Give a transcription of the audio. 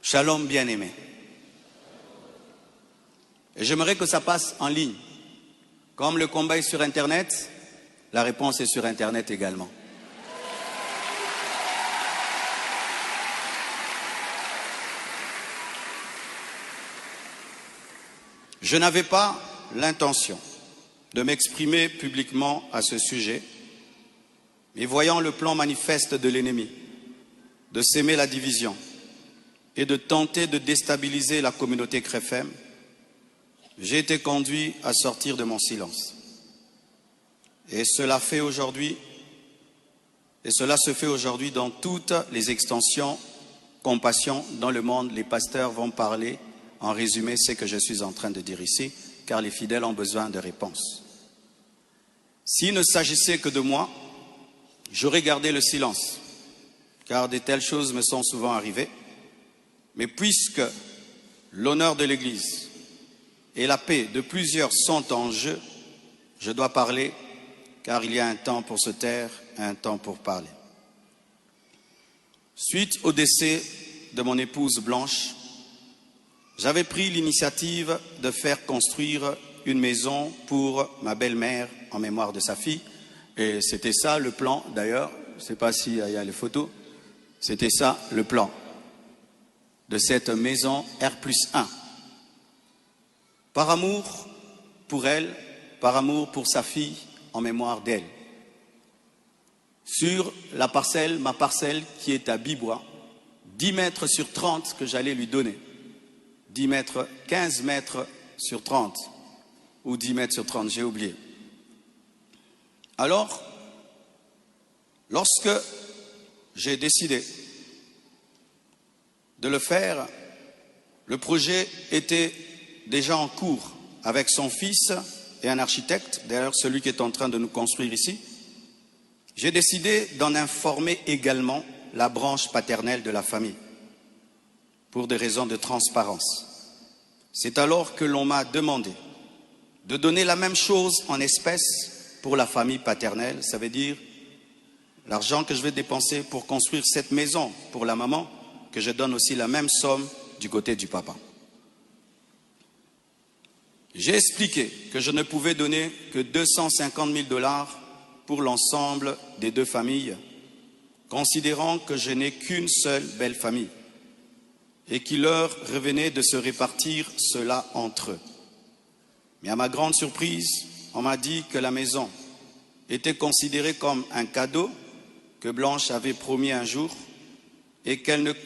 Shalom bien-aimé. Et j'aimerais que ça passe en ligne. Comme le combat est sur Internet, la réponse est sur Internet également. Je n'avais pas l'intention de m'exprimer publiquement à ce sujet, mais voyant le plan manifeste de l'ennemi, de s'aimer la division et de tenter de déstabiliser la communauté CREFEM, j'ai été conduit à sortir de mon silence. Et cela se fait aujourd'hui dans toutes les extensions compassion dans le monde. Les pasteurs vont parler en résumé ce que je suis en train de dire ici, car les fidèles ont besoin de réponses. S'il ne s'agissait que de moi, j'aurais gardé le silence, car de telles choses me sont souvent arrivées. Mais puisque l'honneur de l'Église et la paix de plusieurs sont en jeu, je dois parler, car il y a un temps pour se taire, un temps pour parler. Suite au décès de mon épouse Blanche, j'avais pris l'initiative de faire construire une maison pour ma belle-mère en mémoire de sa fille. Et c'était ça le plan, d'ailleurs, je ne sais pas s'il y a les photos, c'était ça le plan de cette maison R+1. Par amour pour elle, par amour pour sa fille, en mémoire d'elle. Sur la parcelle, ma parcelle qui est à Bibois, 10 mètres sur 30 que j'allais lui donner. 10 mètres, 15 mètres sur 30, ou 10 mètres sur 30, j'ai oublié. Alors, lorsque j'ai décidé de le faire, le projet était déjà en cours avec son fils et un architecte, d'ailleurs celui qui est en train de nous construire ici. J'ai décidé d'en informer également la branche paternelle de la famille, pour des raisons de transparence. C'est alors que l'on m'a demandé de donner la même chose en espèces pour la famille paternelle, ça veut dire l'argent que je vais dépenser pour construire cette maison pour la maman, que je donne aussi la même somme du côté du papa. J'ai expliqué que je ne pouvais donner que 250 000 $ pour l'ensemble des deux familles, considérant que je n'ai qu'une seule belle famille et qu'il leur revenait de se répartir cela entre eux. Mais à ma grande surprise, on m'a dit que la maison était considérée comme un cadeau que Blanche avait promis un jour et qu'elle ne